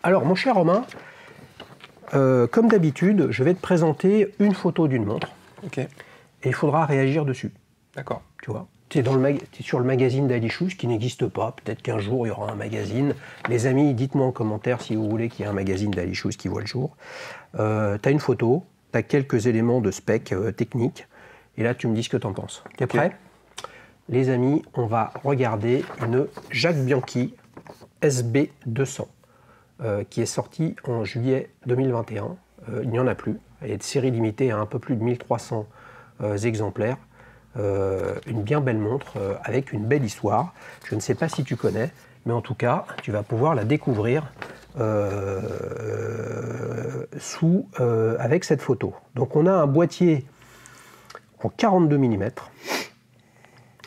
Alors, mon cher Romain, comme d'habitude, je vais te présenter une photo d'une montre. Ok. Et il faudra réagir dessus. D'accord. Tu vois, tu es sur le magazine Daily Shoes qui n'existe pas. Peut-être qu'un jour, il y aura un magazine. Les amis, dites-moi en commentaire si vous voulez qu'il y ait un magazine Daily Shoes qui voit le jour. Tu as une photo, tu as quelques éléments de spec technique. Et là, tu me dis ce que tu en penses. Tu es prêt? Les amis, on va regarder une Jacques Bianchi SB200 qui est sortie en juillet 2021. Il n'y en a plus. Elle est de série limitée à un peu plus de 1300 exemplaires. Une bien belle montre avec une belle histoire. Je ne sais pas si tu connais, mais en tout cas, tu vas pouvoir la découvrir avec cette photo. Donc on a un boîtier en 42 mm,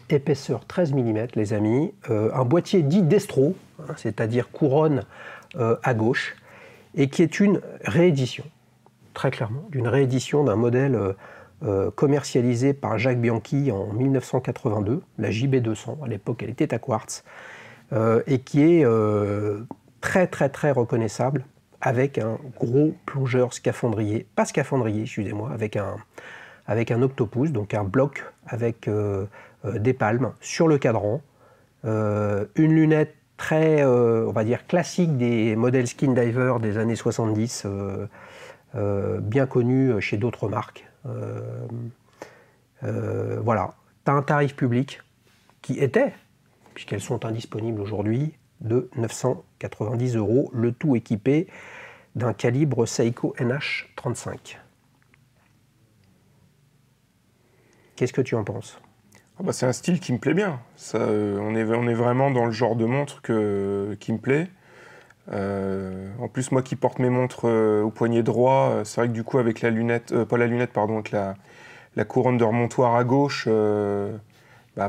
épaisseur 13 mm les amis, un boîtier dit destro, hein, c'est-à-dire couronne à gauche, et qui est une réédition, très clairement, d'une réédition d'un modèle commercialisé par Jacques Bianchi en 1982, la JB200, à l'époque elle était à quartz, et qui est très très très reconnaissable, avec un gros plongeur scaphandrier, pas scaphandrier, excusez-moi, avec un octopus, donc un bloc avec des palmes sur le cadran, une lunette très, on va dire, classique des modèles Skin Diver des années 70, bien connus chez d'autres marques. Voilà, tu as un tarif public qui était, puisqu'elles sont indisponibles aujourd'hui, de 990 €, le tout équipé d'un calibre Seiko NH35. Qu'est-ce que tu en penses? C'est un style qui me plaît bien. Ça, on est vraiment dans le genre de montre qui me plaît. En plus, moi qui porte mes montres au poignet droit, c'est vrai que du coup, avec la lunette, avec la couronne de remontoir à gauche,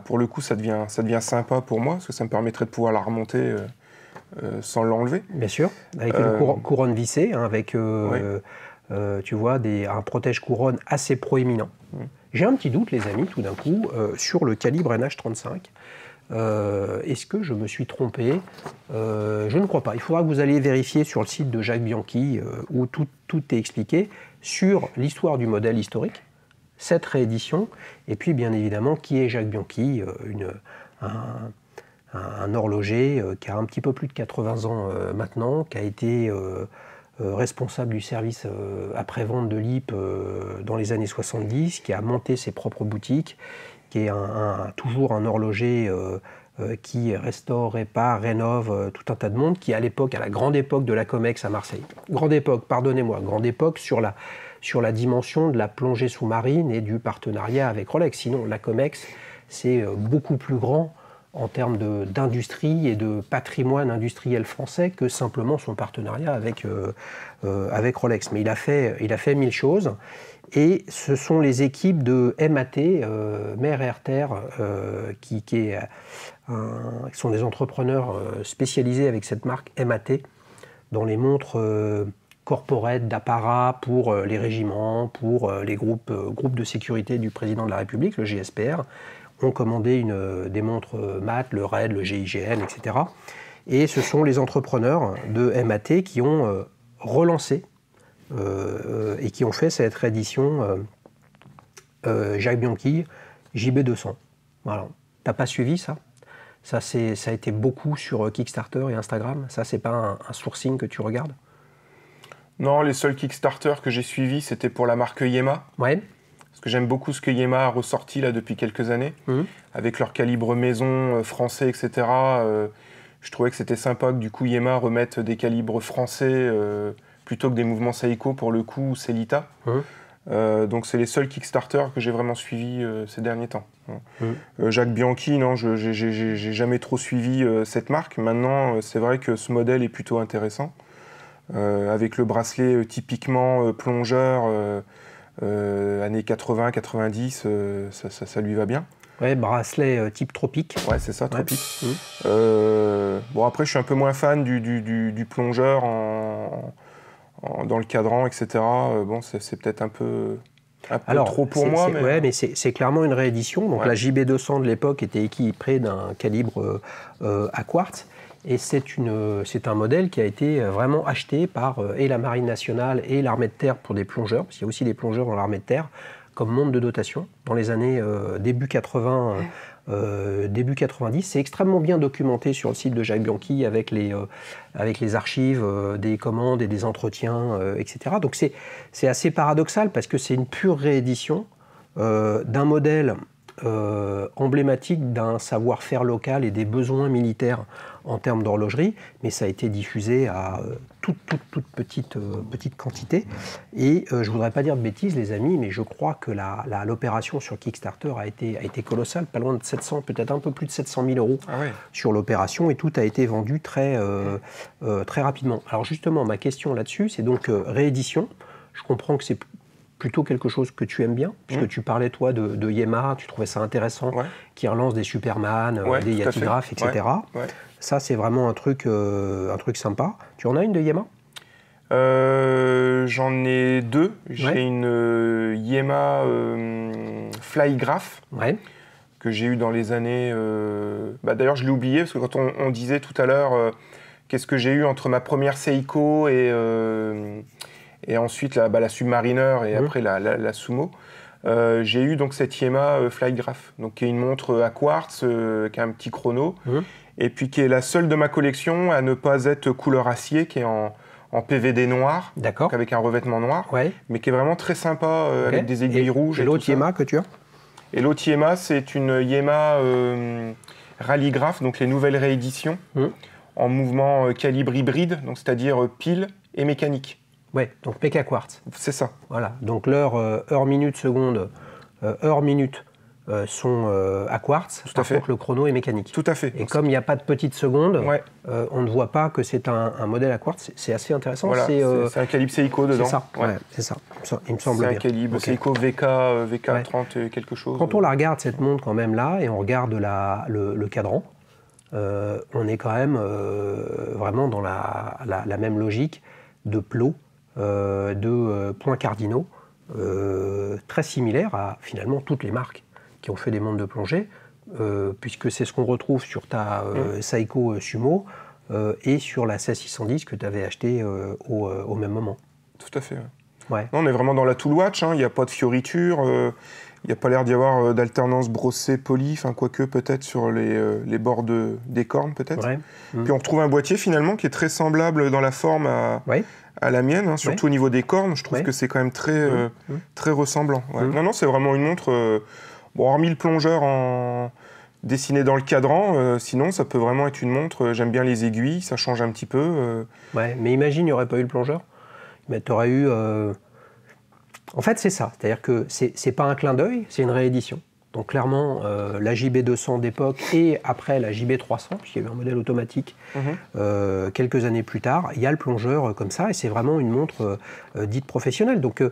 pour le coup, ça devient sympa pour moi, parce que ça me permettrait de pouvoir la remonter sans l'enlever. Bien sûr, avec une couronne vissée, hein, avec tu vois, un protège-couronne assez proéminent. J'ai un petit doute, les amis, tout d'un coup, sur le calibre NH35. Est-ce que je me suis trompé? Je ne crois pas. Il faudra que vous alliez vérifier sur le site de Jacques Bianchi, où tout est expliqué sur l'histoire du modèle historique, cette réédition, et puis bien évidemment, qui est Jacques Bianchi, un horloger qui a un petit peu plus de 80 ans maintenant, qui a été responsable du service après-vente de LIP dans les années 70, qui a monté ses propres boutiques, qui est toujours un horloger qui restaure, répare, rénove tout un tas de monde, qui à l'époque, à la grande époque de la Comex à Marseille, grande époque, pardonnez-moi, grande époque sur la dimension de la plongée sous-marine et du partenariat avec Rolex. Sinon, la Comex, c'est beaucoup plus grand en termes d'industrie et de patrimoine industriel français que simplement son partenariat avec Rolex. Mais il a fait 1000 choses. Et ce sont les équipes de MAT, Mer Air Terre, qui sont des entrepreneurs spécialisés avec cette marque MAT dans les montres corporate d'apparat pour les régiments, pour les groupes de sécurité du président de la République, le GSPR, ont commandé des montres MAT, le RAID, le GIGN, etc. Et ce sont les entrepreneurs de MAT qui ont relancé et qui ont fait cette réédition Jacques Bianchi JB200. Voilà. T'as pas suivi ça? Ça a été beaucoup sur Kickstarter et Instagram. Ça, c'est pas un sourcing que tu regardes? Non, les seuls Kickstarter que j'ai suivis, c'était pour la marque Yema. Ouais. Parce que j'aime beaucoup ce que Yema a ressorti là depuis quelques années, avec leur calibre maison français, etc. Je trouvais que c'était sympa que du coup Yema remette des calibres français plutôt que des mouvements Seiko pour le coup, ou Sellita. Donc c'est les seuls Kickstarter que j'ai vraiment suivis ces derniers temps. Jacques Bianchi, non, j'ai jamais trop suivi cette marque. Maintenant, c'est vrai que ce modèle est plutôt intéressant. Avec le bracelet typiquement plongeur années 80-90, ça lui va bien. Ouais, bracelet type tropique. Ouais, c'est ça, tropique. Bon, après, je suis un peu moins fan du plongeur dans le cadran, etc. Bon, c'est peut-être un peu trop pour moi. Mais c'est clairement une réédition. Donc la JB200 de l'époque était équipée d'un calibre à quartz. Et c'est un modèle qui a été vraiment acheté par et la Marine nationale et l'armée de terre pour des plongeurs, parce qu'il y a aussi des plongeurs dans l'armée de terre, comme monte de dotation dans les années début 80, début 90. C'est extrêmement bien documenté sur le site de Jacques Bianchi avec les archives des commandes et des entretiens, etc. Donc c'est assez paradoxal parce que c'est une pure réédition d'un modèle emblématique d'un savoir-faire local et des besoins militaires en termes d'horlogerie, mais ça a été diffusé à toute petite quantité. Et je ne voudrais pas dire de bêtises, les amis, mais je crois que l'opération sur Kickstarter a été colossale, pas loin de 700, peut-être un peu plus de 700 000 euros sur l'opération, et tout a été vendu très rapidement. Alors justement, ma question là-dessus, c'est donc réédition. Je comprends que c'est plutôt quelque chose que tu aimes bien, puisque tu parlais, toi, de Yamaha, tu trouvais ça intéressant, qui relance des Superman, des Yatigraph, etc. Ouais. Ça, c'est vraiment un truc sympa. Tu en as une de Yamaha ? J'en ai deux. J'ai une Yamaha Flygraph, que j'ai eue dans les années... D'ailleurs, je l'ai oublié, parce que quand on disait tout à l'heure qu'est-ce que j'ai eu entre ma première Seiko et ensuite la Submariner et après la Sumo. J'ai eu donc cette Yamaha Flygraph, donc qui est une montre à quartz, qui a un petit chrono, et puis qui est la seule de ma collection à ne pas être couleur acier, qui est en PVD noir, donc avec un revêtement noir, mais qui est vraiment très sympa, avec des aiguilles rouges. Et l'autre Yamaha que tu as ? Et l'autre Yamaha, c'est une Yamaha Rallygraph, donc les nouvelles rééditions, en mouvement calibre hybride, donc c'est-à-dire pile et mécanique. Ouais, donc PK Quartz. C'est ça. Voilà, donc l'heure, minute, seconde, minute sont à quartz. Tout à fait. Par contre, le chrono est mécanique. Tout à fait. Et comme il n'y a pas de petites secondes, on ne voit pas que c'est un modèle à quartz. C'est assez intéressant. Voilà, c'est un calibre Seiko dedans. C'est ça, c'est ça. Il me semble bien. C'est un calibre Seiko VK 30 quelque chose. Quand on la regarde, cette montre, quand même, là, et on regarde le cadran, on est quand même vraiment dans la même logique de plot, de points cardinaux, très similaires à finalement toutes les marques qui ont fait des montres de plongée, puisque c'est ce qu'on retrouve sur ta Seiko Sumo et sur la 16610 que tu avais achetée au même moment. Tout à fait. Ouais. Non, on est vraiment dans la tool watch, il n'y a pas de fioriture, il n'y a pas l'air d'y avoir d'alternance brossée polie, quoique peut-être sur les bords des cornes peut-être. Puis on retrouve un boîtier finalement qui est très semblable dans la forme à la mienne, surtout au niveau des cornes. Je trouve que c'est quand même très ressemblant. Non, c'est vraiment une montre, hormis le plongeur dessiné dans le cadran, sinon ça peut vraiment être une montre, j'aime bien les aiguilles, ça change un petit peu. Mais imagine, il n'y aurait pas eu le plongeur, mais tu aurais eu... En fait, c'est ça, c'est-à-dire que c'est pas un clin d'œil, c'est une réédition. Donc clairement, la JB200 d'époque et après la JB300, puisqu'il y a eu un modèle automatique quelques années plus tard, il y a le plongeur comme ça, et c'est vraiment une montre dite professionnelle, donc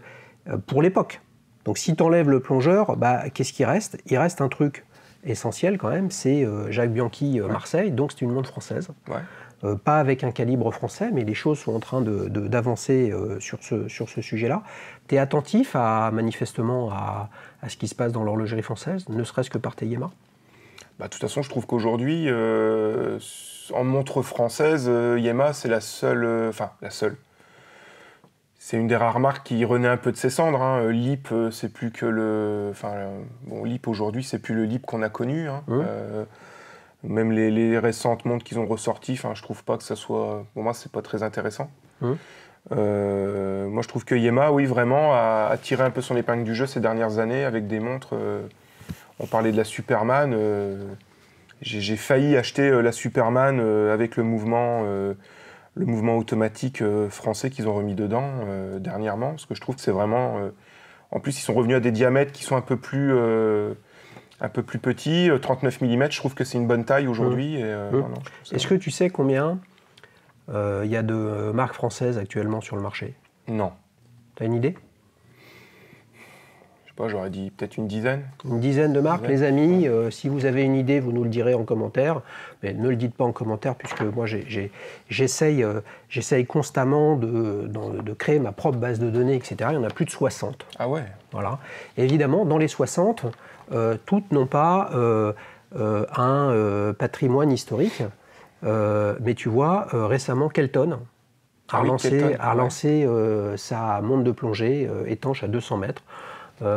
pour l'époque. Donc si tu enlèves le plongeur, qu'est-ce qui reste ? Il reste un truc essentiel quand même, c'est Jacques Bianchi Marseille, donc c'est une montre française. Pas avec un calibre français, mais les choses sont en train d'avancer sur ce sujet-là. Tu es attentif manifestement à ce qui se passe dans l'horlogerie française, ne serait-ce que par tes Yamaha ? De toute façon, je trouve qu'aujourd'hui, en montre française, Yamaha, c'est la seule... la seule. C'est une des rares marques qui renaît un peu de ses cendres. Lip, c'est plus que le... Lip, aujourd'hui, c'est plus le Lip qu'on a connu. Même les récentes montres qu'ils ont ressorties, je trouve pas que ça soit... Pour moi, c'est pas très intéressant. Moi, je trouve que Yamaha, oui, vraiment, a tiré un peu son épingle du jeu ces dernières années avec des montres... on parlait de la Superman. J'ai failli acheter la Superman avec le mouvement automatique français qu'ils ont remis dedans dernièrement, parce que je trouve que c'est vraiment... En plus, ils sont revenus à des diamètres qui sont un peu plus petit, 39 mm, je trouve que c'est une bonne taille aujourd'hui. Est-ce que tu sais combien il y a de marques françaises actuellement sur le marché ? Non. Tu as une idée ? Je sais pas, j'aurais dit peut-être une dizaine. Une dizaine de marques, les amis. Si vous avez une idée, vous nous le direz en commentaire. Mais ne le dites pas en commentaire, puisque moi, j'essaye constamment de créer ma propre base de données, etc. Il y en a plus de 60. Ah ouais. Voilà. Et évidemment, dans les 60... toutes n'ont pas un patrimoine historique. Mais tu vois, récemment, Kelton a relancé sa montre de plongée étanche à 200 mètres.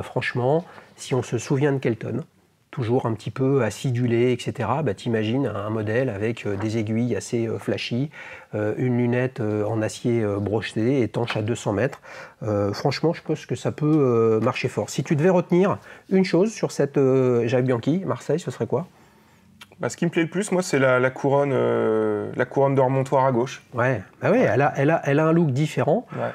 Franchement, si on se souvient de Kelton, toujours un petit peu acidulé, etc., bah, t'imagines un modèle avec des aiguilles assez flashy, une lunette en acier broché, étanche à 200 mètres. Franchement, je pense que ça peut marcher fort. Si tu devais retenir une chose sur cette Jacques Bianchi, Marseille, ce serait quoi? Bah, ce qui me plaît le plus, moi, c'est la couronne de remontoir à gauche. Ouais, bah ouais, elle a un look différent. Ouais.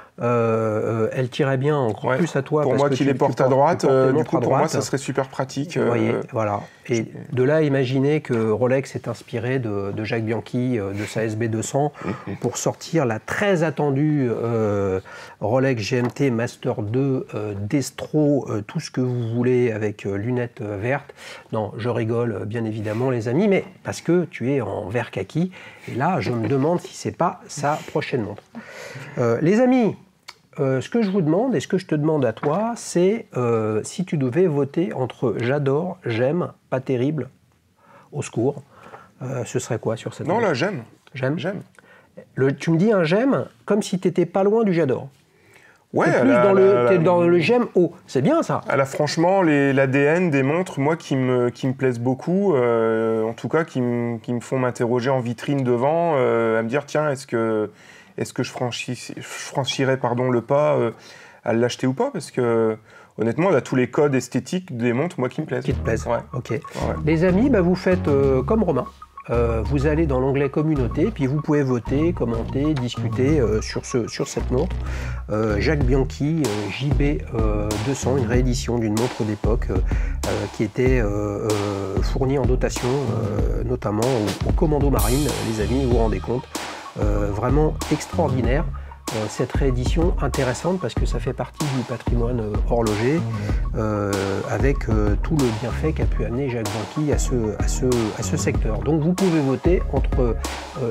Elle tirait bien encore plus à toi. Pour moi qui les porte à droite, du coup, pour moi, ça serait super pratique. Vous voyez, voilà. Et de là, imaginer que Rolex s'est inspiré de Jacques Bianchi, de sa SB200, pour sortir la très attendue Rolex GMT Master 2 Destro, tout ce que vous voulez, avec lunettes vertes. Non, je rigole, bien évidemment, les amis, mais parce que tu es en vert kaki. Et là, je me demande si c'est pas sa prochaine montre. Les amis, ce que je vous demande et ce que je te demande à toi, c'est si tu devais voter entre j'adore, j'aime, pas terrible, au secours, ce serait quoi sur cette montre? Non, là, j'aime. J'aime. Tu me dis un j'aime comme si tu n'étais pas loin du j'adore. Ouais, t'es dans le j'aime haut. C'est bien ça. Franchement, l'ADN des montres, moi, qui me plaisent beaucoup, en tout cas, qui me font m'interroger en vitrine devant, à me dire, tiens, est-ce que je franchirais le pas à l'acheter ou pas? Parce que, honnêtement, on a tous les codes esthétiques des montres, moi, qui me plaisent. Qui te plaisent, ouais. Ok. Ouais. Les amis, bah, vous faites comme Romain. Vous allez dans l'onglet communauté, puis vous pouvez voter, commenter, discuter sur cette montre. Jacques Bianchi, JB200, une réédition d'une montre d'époque qui était fournie en dotation, notamment au Commando Marine, les amis, vous vous rendez compte. Vraiment extraordinaire. Cette réédition intéressante parce que ça fait partie du patrimoine horloger avec tout le bienfait qu'a pu amener Jacques Bianchi à ce secteur. Donc vous pouvez voter entre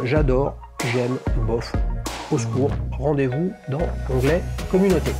j'adore, j'aime, bof, au secours. Rendez-vous dans l'onglet communauté.